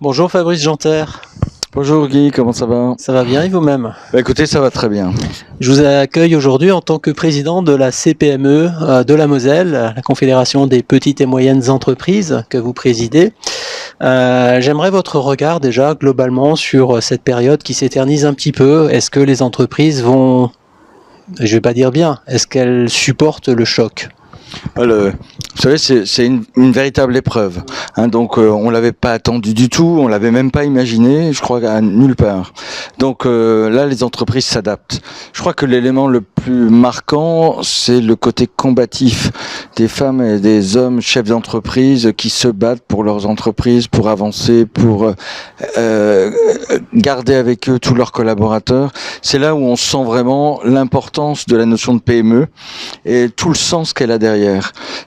Bonjour Fabrice Janter, Bonjour Guy, comment ça va? ça va bien et vous-même? Écoutez, ça va très bien. Je vous accueille aujourd'hui en tant que président de la CPME de la Moselle, la Confédération des petites et moyennes entreprises que vous présidez. J'aimerais votre regard déjà globalement sur cette période qui s'éternise un petit peu. Est-ce que les entreprises vont, je vais pas dire bien, est-ce qu'elles supportent le choc? Vous savez, c'est une véritable épreuve. Donc, on l'avait pas attendu du tout, on l'avait même pas imaginé, je crois, à nulle part. Donc là, les entreprises s'adaptent. Je crois que l'élément le plus marquant, c'est le côté combatif des femmes et des hommes chefs d'entreprise qui se battent pour leurs entreprises, pour avancer, pour garder avec eux tous leurs collaborateurs. C'est là où on sent vraiment l'importance de la notion de PME et tout le sens qu'elle a derrière.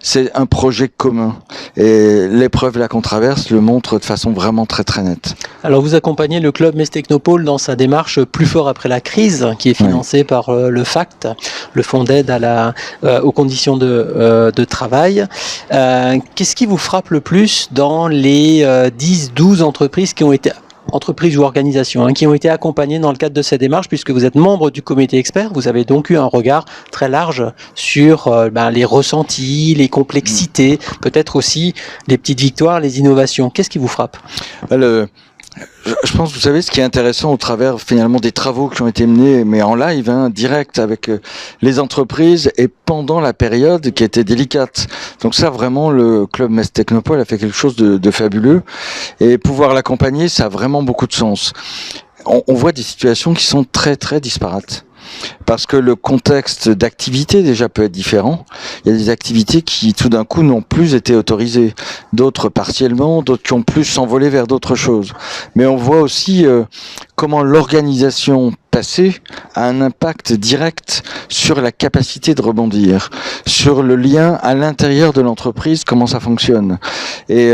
C'est un projet commun et l'épreuve là qu'on traverse le montre de façon vraiment très très nette. Alors vous accompagnez le club Messtechnopole dans sa démarche Plus fort après la crise, qui est financée par le FACT, le Fonds d'aide aux conditions de travail. Qu'est-ce qui vous frappe le plus dans les 10-12 entreprises qui ont été entreprises ou organisations qui ont été accompagnées dans le cadre de cette démarche, puisque vous êtes membre du comité expert, vous avez donc eu un regard très large sur les ressentis, les complexités, peut-être aussi les petites victoires, les innovations. Qu'est-ce qui vous frappe? Je pense, vous savez, ce qui est intéressant au travers finalement des travaux qui ont été menés, mais en live, direct avec les entreprises et pendant la période qui était délicate. Donc ça, vraiment, le club Messtechnopole a fait quelque chose de fabuleux et pouvoir l'accompagner, ça a vraiment beaucoup de sens. On voit des situations qui sont très très disparates. Parce que le contexte d'activité déjà peut être différent. Il y a des activités qui tout d'un coup n'ont plus été autorisées, d'autres partiellement, d'autres qui ont plus s'envolé vers d'autres choses. Mais on voit aussi comment l'organisation passée a un impact direct sur la capacité de rebondir, sur le lien à l'intérieur de l'entreprise, comment ça fonctionne. Et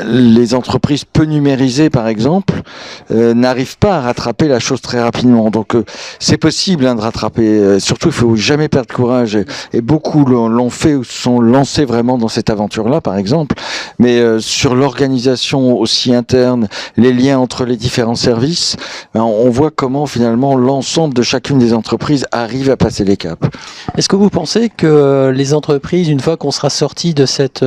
les entreprises peu numérisées, par exemple, n'arrivent pas à rattraper la chose très rapidement. Donc c'est possible de rattraper. Surtout, il faut jamais perdre courage. Et beaucoup l'ont fait ou sont lancés vraiment dans cette aventure-là, par exemple. Mais sur l'organisation aussi interne, les liens entre les différents services, on voit comment finalement l'ensemble de chacune des entreprises arrive à passer les caps. Est-ce que vous pensez que les entreprises, une fois qu'on sera sorti de cette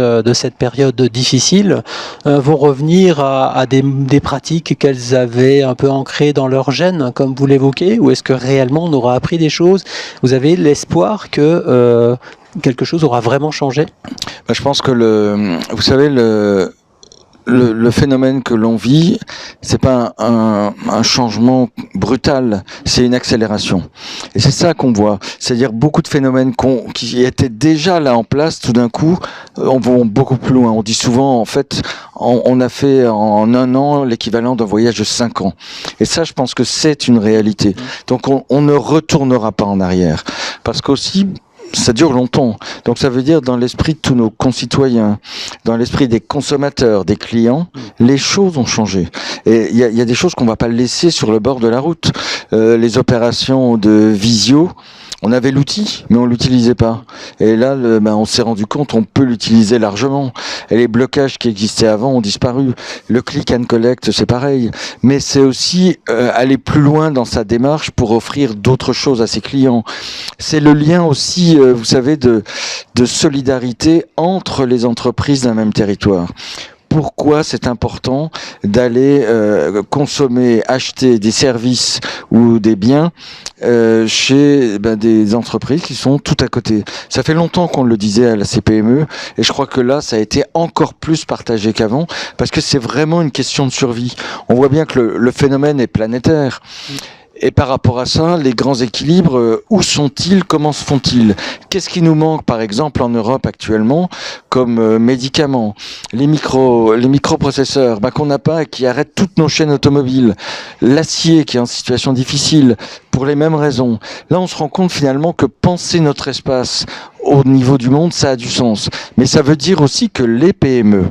période difficile, vont revenir à des pratiques qu'elles avaient un peu ancrées dans leur gène, comme vous l'évoquez, ou est-ce que réellement on aura appris des choses? Vous avez l'espoir que quelque chose aura vraiment changé? Je pense que vous savez, le phénomène que l'on vit, c'est pas un changement brutal, c'est une accélération. Et c'est ça qu'on voit. C'est-à-dire beaucoup de phénomènes qui étaient déjà là en place, tout d'un coup, on va beaucoup plus loin. On dit souvent, en fait, on a fait en un an l'équivalent d'un voyage de 5 ans. Et ça, je pense que c'est une réalité. Donc on ne retournera pas en arrière. Parce qu'aussi, ça dure longtemps. Donc ça veut dire dans l'esprit de tous nos concitoyens, dans l'esprit des consommateurs, des clients, les choses ont changé. Et il y a des choses qu'on va pas laisser sur le bord de la route. Les opérations de visio, on avait l'outil, mais on l'utilisait pas. Et là, on s'est rendu compte, on peut l'utiliser largement. Et les blocages qui existaient avant ont disparu. Le click and collect, c'est pareil. Mais c'est aussi aller plus loin dans sa démarche pour offrir d'autres choses à ses clients. C'est le lien aussi, vous savez, de solidarité entre les entreprises d'un même territoire. Pourquoi c'est important d'aller consommer, acheter des services ou des biens chez des entreprises qui sont tout à côté. Ça fait longtemps qu'on le disait à la CPME et je crois que là, ça a été encore plus partagé qu'avant parce que c'est vraiment une question de survie. On voit bien que le phénomène est planétaire. Et par rapport à ça, les grands équilibres, où sont-ils? Comment se font-ils? Qu'est-ce qui nous manque, par exemple, en Europe actuellement, comme médicaments? Les microprocesseurs, qu'on n'a pas et qui arrêtent toutes nos chaînes automobiles. L'acier qui est en situation difficile, pour les mêmes raisons. Là, on se rend compte finalement que penser notre espace au niveau du monde, ça a du sens. Mais ça veut dire aussi que les PME,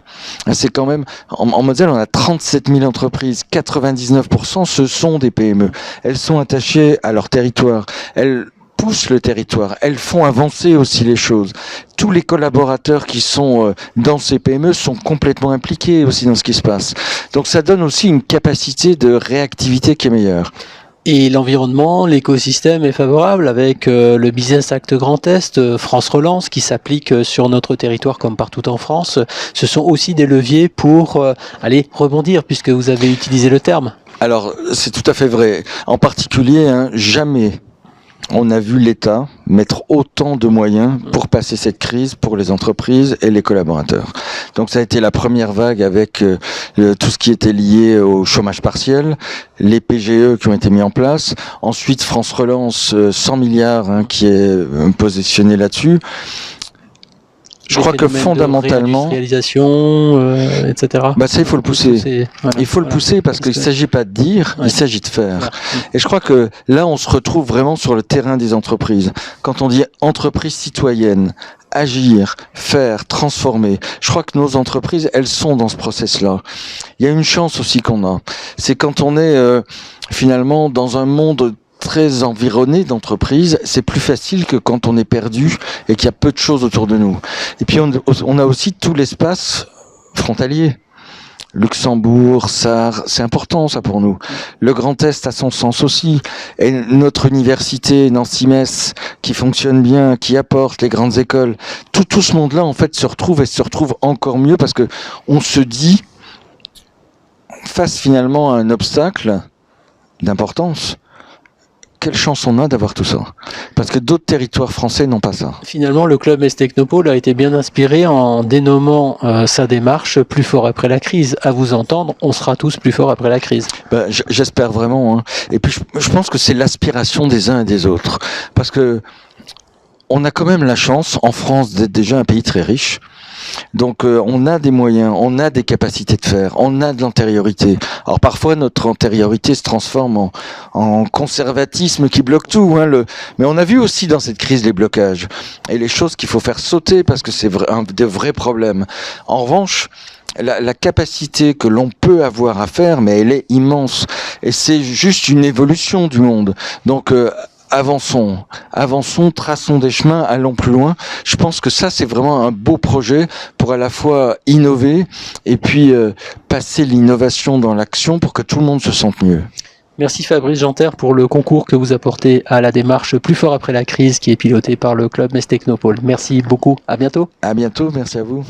c'est quand même, en Moselle, on a 37 000 entreprises, 99% ce sont des PME. Elles sont attachées à leur territoire. Elles poussent le territoire, elles font avancer aussi les choses. Tous les collaborateurs qui sont dans ces PME sont complètement impliqués aussi dans ce qui se passe. Donc ça donne aussi une capacité de réactivité qui est meilleure. Et l'environnement, l'écosystème est favorable avec le Business Act Grand Est, France Relance qui s'applique sur notre territoire comme partout en France. Ce sont aussi des leviers pour aller rebondir puisque vous avez utilisé le terme. Alors c'est tout à fait vrai. En particulier, jamais on a vu l'État mettre autant de moyens pour passer cette crise pour les entreprises et les collaborateurs. Donc ça a été la première vague avec tout ce qui était lié au chômage partiel, les PGE qui ont été mis en place, ensuite France Relance, 100 milliards qui est positionné là-dessus. Je crois que fondamentalement, réalisation, etc. Ça il faut le pousser. Voilà, il faut le pousser parce qu'il ne s'agit pas de dire, il s'agit de faire. Voilà. Et je crois que là, on se retrouve vraiment sur le terrain des entreprises. Quand on dit entreprise citoyenne, agir, faire, transformer. Je crois que nos entreprises, elles sont dans ce process-là. Il y a une chance aussi qu'on a. C'est quand on est finalement dans un monde très environné d'entreprises, c'est plus facile que quand on est perdu et qu'il y a peu de choses autour de nous. Et puis on a aussi tout l'espace frontalier. Luxembourg, Sarre, c'est important ça pour nous. Le Grand Est a son sens aussi. Et notre université, Nancy-Metz, qui fonctionne bien, qui apporte les grandes écoles, tout ce monde-là en fait se retrouve encore mieux parce que on se dit, face finalement à un obstacle d'importance, quelle chance on a d'avoir tout ça. Parce que d'autres territoires français n'ont pas ça. Finalement, le Club Metz Technopole a été bien inspiré en dénommant sa démarche plus fort après la crise. À vous entendre, on sera tous plus forts après la crise. J'espère vraiment. Et puis, je pense que c'est l'aspiration des uns et des autres. Parce que on a quand même la chance, en France, d'être déjà un pays très riche. Donc on a des moyens, on a des capacités de faire, on a de l'antériorité. Alors parfois notre antériorité se transforme en conservatisme qui bloque tout. Mais on a vu aussi dans cette crise les blocages et les choses qu'il faut faire sauter parce que c'est de vrais problèmes. En revanche, la capacité que l'on peut avoir à faire, mais elle est immense. Et c'est juste une évolution du monde. Donc avançons, traçons des chemins, allons plus loin. Je pense que ça, c'est vraiment un beau projet pour à la fois innover et puis passer l'innovation dans l'action pour que tout le monde se sente mieux. Merci Fabrice Genter pour le concours que vous apportez à la démarche Plus fort après la crise qui est pilotée par le Club Metz Technopole. Merci beaucoup, à bientôt. À bientôt, merci à vous.